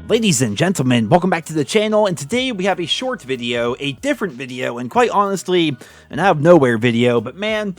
Ladies and gentlemen, welcome back to the channel, and today we have a short video, a different video, and quite honestly, an out of nowhere video, but man,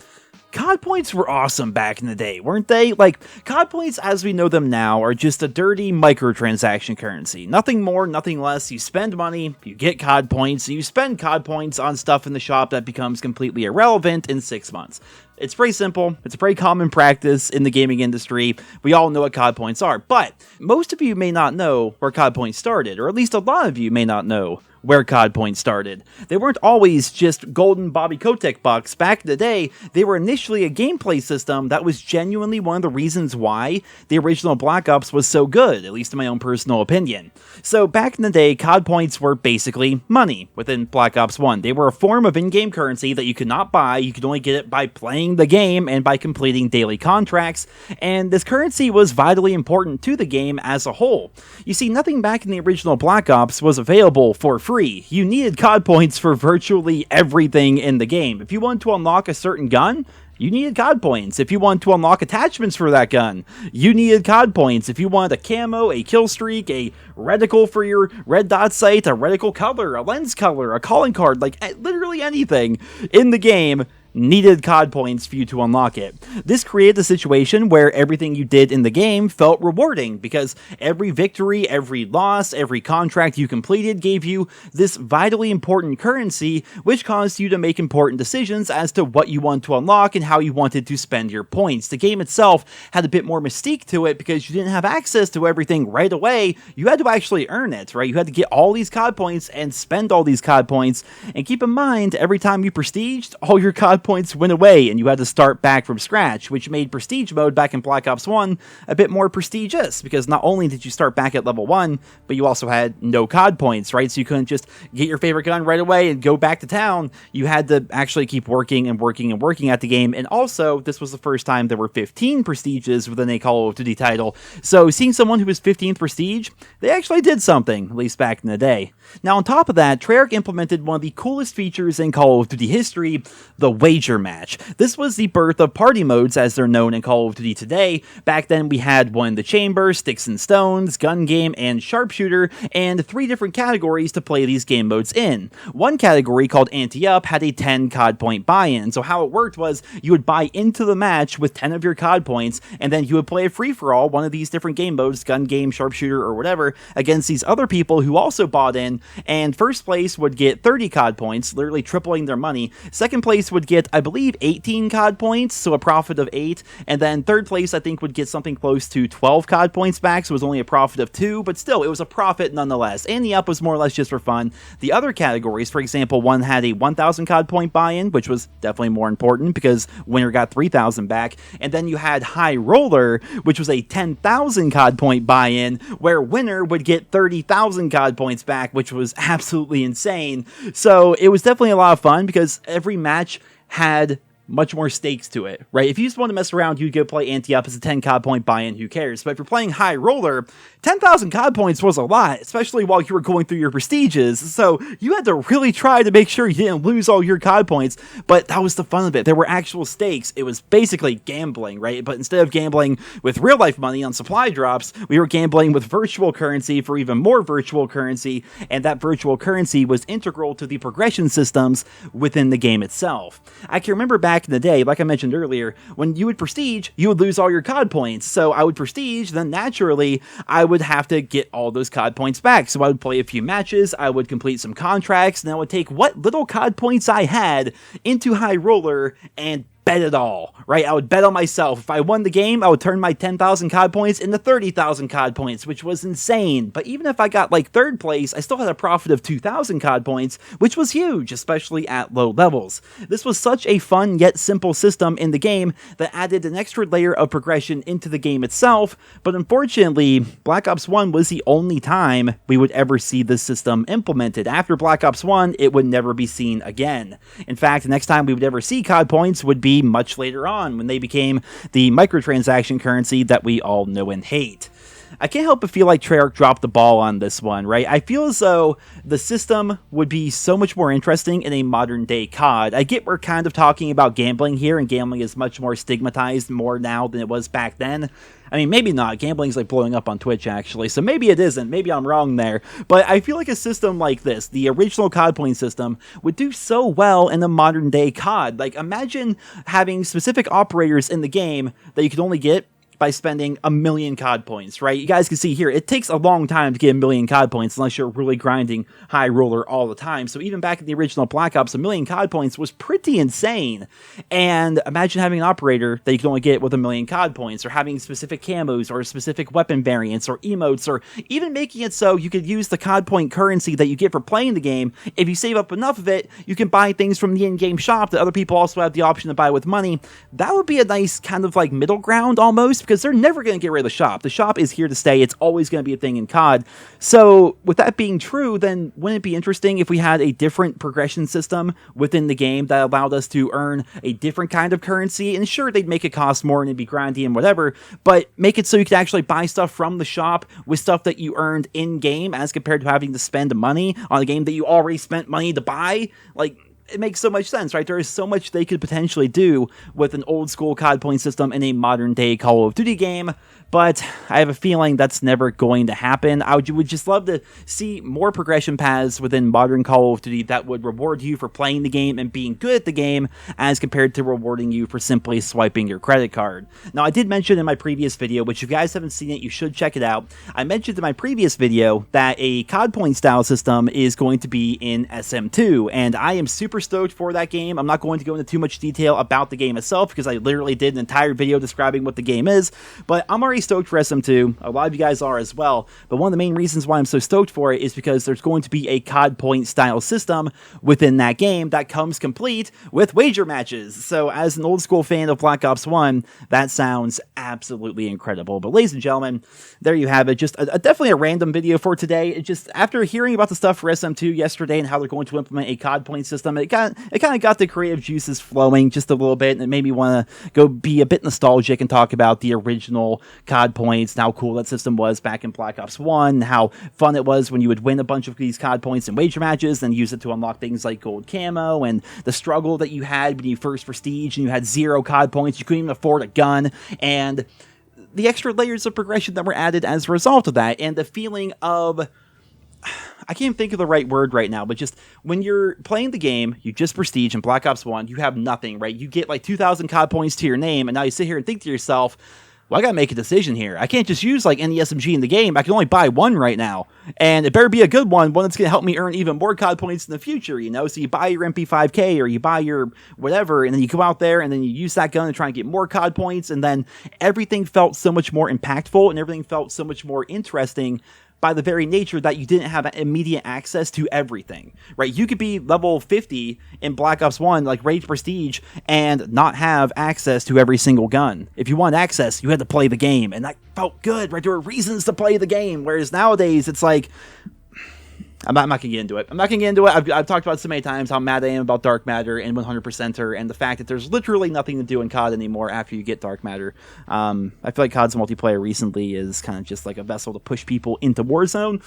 COD Points were awesome back in the day, weren't they? Like, COD Points as we know them now are just a dirty microtransaction currency. Nothing more, nothing less. You spend money, you get COD Points, and you spend COD Points on stuff in the shop that becomes completely irrelevant in 6 months. It's pretty simple. It's a pretty common practice in the gaming industry. We all know what COD Points are, but most of you may not know where COD Points started, or at least a lot of you may not know where COD Points started. They weren't always just golden Bobby Kotick bucks. Back in the day, they were initially a gameplay system that was genuinely one of the reasons why the original Black Ops was so good, at least in my own personal opinion. So back in the day, COD Points were basically money within Black Ops 1. They were a form of in-game currency that you could not buy. You could only get it by playing the game and by completing daily contracts, and this currency was vitally important to the game as a whole. You see, nothing back in the original Black Ops was available for free. You needed COD Points for virtually everything in the game. If you wanted to unlock a certain gun, you needed COD Points. If you wanted to unlock attachments for that gun, you needed COD Points. If you wanted a camo, a kill streak, a reticle for your red dot sight, a reticle color, a lens color, a calling card, like literally anything in the game needed COD Points for you to unlock it. This created a situation where everything you did in the game felt rewarding, because every victory, every loss, every contract you completed gave you this vitally important currency, which caused you to make important decisions as to what you want to unlock and how you wanted to spend your points. The game itself had a bit more mystique to it because you didn't have access to everything right away. You had to actually earn it, right? You had to get all these COD Points and spend all these COD Points, and keep in mind, every time you prestiged, all your COD Points went away and you had to start back from scratch, which made prestige mode back in Black Ops 1 a bit more prestigious, because not only did you start back at level 1, but you also had no COD Points, right? So you couldn't just get your favorite gun right away and go back to town. You had to actually keep working and working and working at the game, and also, this was the first time there were 15 prestiges within a Call of Duty title, so seeing someone who was 15th prestige, they actually did something, at least back in the day. Now on top of that, Treyarch implemented one of the coolest features in Call of Duty history, the wager match. This was the birth of party modes as they're known in Call of Duty today. Back then we had one in the chamber, sticks and stones, gun game, and sharpshooter, and 3 different categories to play these game modes in. One category, called Ante-Up, had a 10 COD point buy-in, so how it worked was you would buy into the match with 10 of your COD points, and then you would play a free-for-all, one of these different game modes, gun game, sharpshooter, or whatever, against these other people who also bought in, and first place would get 30 COD points, literally tripling their money. Second place would get, I believe, 18 COD points, so a profit of 8, and then third place I think would get something close to 12 COD points back, so it was only a profit of 2, but still, it was a profit nonetheless. And the up was more or less just for fun. The other categories, for example, one had a 1,000 COD point buy-in, which was definitely more important because winner got 3,000 back, and then you had High Roller, which was a 10,000 COD point buy-in, where winner would get 30,000 COD points back, which was absolutely insane. So it was definitely a lot of fun because every match had much more stakes to it, right? If you just want to mess around, you'd go play Ante-Up as a 10 COD point buy-in, who cares? But if you're playing High Roller, 10,000 COD points was a lot, especially while you were going through your prestiges, so you had to really try to make sure you didn't lose all your COD points, but that was the fun of it. There were actual stakes. It was basically gambling, right? But instead of gambling with real-life money on supply drops, we were gambling with virtual currency for even more virtual currency, and that virtual currency was integral to the progression systems within the game itself. I can remember back in the day, like I mentioned earlier, when you would prestige, you would lose all your COD points. So I would prestige, then naturally, I would have to get all those COD points back. So I would play a few matches, I would complete some contracts, and I would take what little COD points I had into High Roller and bet it all, right? I would bet on myself. If I won the game, I would turn my 10,000 COD points into 30,000 COD points, which was insane. But even if I got like third place, I still had a profit of 2,000 COD points, which was huge, especially at low levels. This was such a fun yet simple system in the game that added an extra layer of progression into the game itself, but unfortunately, Black Ops 1 was the only time we would ever see this system implemented. After Black Ops 1, it would never be seen again. In fact, the next time we would ever see COD points would be much later on, when they became the microtransaction currency that we all know and hate. I can't help but feel like Treyarch dropped the ball on this one, right? I feel as though the system would be so much more interesting in a modern day COD. I get we're kind of talking about gambling here, and gambling is much more stigmatized more now than it was back then. I mean, maybe not. Gambling's like blowing up on Twitch, actually, so maybe it isn't. Maybe I'm wrong there. But I feel like a system like this, the original COD point system, would do so well in a modern day COD. Like, imagine having specific operators in the game that you could only get by spending 1,000,000 COD points, right? You guys can see here, it takes a long time to get 1,000,000 COD points unless you're really grinding high roller all the time. So even back in the original Black Ops, 1,000,000 COD points was pretty insane. And imagine having an operator that you can only get with 1,000,000 COD points, or having specific camos, or specific weapon variants, or emotes, or even making it so you could use the COD point currency that you get for playing the game. If you save up enough of it, you can buy things from the in-game shop that other people also have the option to buy with money. That would be a nice kind of like middle ground almost, because they're never going to get rid of the shop. The shop is here to stay. It's always going to be a thing in COD. So with that being true, then wouldn't it be interesting if we had a different progression system within the game that allowed us to earn a different kind of currency? And sure, they'd make it cost more and it'd be grindy and whatever, but make it so you could actually buy stuff from the shop with stuff that you earned in-game as compared to having to spend money on a game that you already spent money to buy. Like, it makes so much sense, right? There is so much they could potentially do with an old school COD point system in a modern day Call of Duty game, but I have a feeling that's never going to happen. I would just love to see more progression paths within modern Call of Duty that would reward you for playing the game and being good at the game as compared to rewarding you for simply swiping your credit card. Now, I did mention in my previous video, which if you guys haven't seen it, you should check it out. I mentioned in my previous video that a COD point style system is going to be in SM2, and I am super stoked for that game. I'm not going to go into too much detail about the game itself because I literally did an entire video describing what the game is, but I'm already stoked for SM2. A lot of you guys are as well, but one of the main reasons why I'm so stoked for it is because there's going to be a COD point style system within that game that comes complete with wager matches. So as an old school fan of Black Ops 1, that sounds absolutely incredible. But ladies and gentlemen, there you have it. Just definitely a random video for today. It just, after hearing about the stuff for SM2 yesterday and how they're going to implement a COD point system, it kind of got the creative juices flowing just a little bit, and it made me want to go be a bit nostalgic and talk about the original COD points and how cool that system was back in Black Ops 1, how fun it was when you would win a bunch of these COD points in wager matches and use it to unlock things like gold camo, and the struggle that you had when you first prestige and you had 0 COD points, you couldn't even afford a gun, and the extra layers of progression that were added as a result of that, and the feeling of, I can't think of the right word right now, but just when you're playing the game, you just prestige in Black Ops 1, you have nothing, right? You get like 2,000 COD points to your name, and now you sit here and think to yourself, well, I gotta make a decision here. I can't just use like any SMG in the game. I can only buy one right now, and it better be a good one that's gonna help me earn even more COD points in the future, you know? So you buy your MP5K or you buy your whatever, and then you go out there and then you use that gun to try and get more COD points, and then everything felt so much more impactful and everything felt so much more interesting by the very nature that you didn't have immediate access to everything, right? You could be level 50 in Black Ops 1, like Rage Prestige, and not have access to every single gun. If you want access, you had to play the game, and that felt good, right? There were reasons to play the game, whereas nowadays, it's like, I'm not going to get into it. I've talked about it so many times how mad I am about Dark Matter and 100%er and the fact that there's literally nothing to do in COD anymore after you get Dark Matter. I feel like COD's multiplayer recently is kind of just like a vessel to push people into Warzone.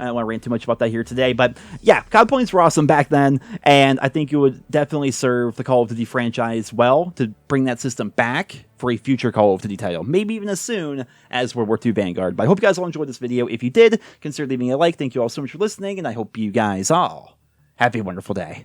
I don't want to rant too much about that here today, but yeah, COD points were awesome back then, and I think it would definitely serve the Call of Duty franchise well to bring that system back for a future Call of Duty title, maybe even as soon as World War II Vanguard. But I hope you guys all enjoyed this video. If you did, consider leaving a like. Thank you all so much for listening, and I hope you guys all have a wonderful day.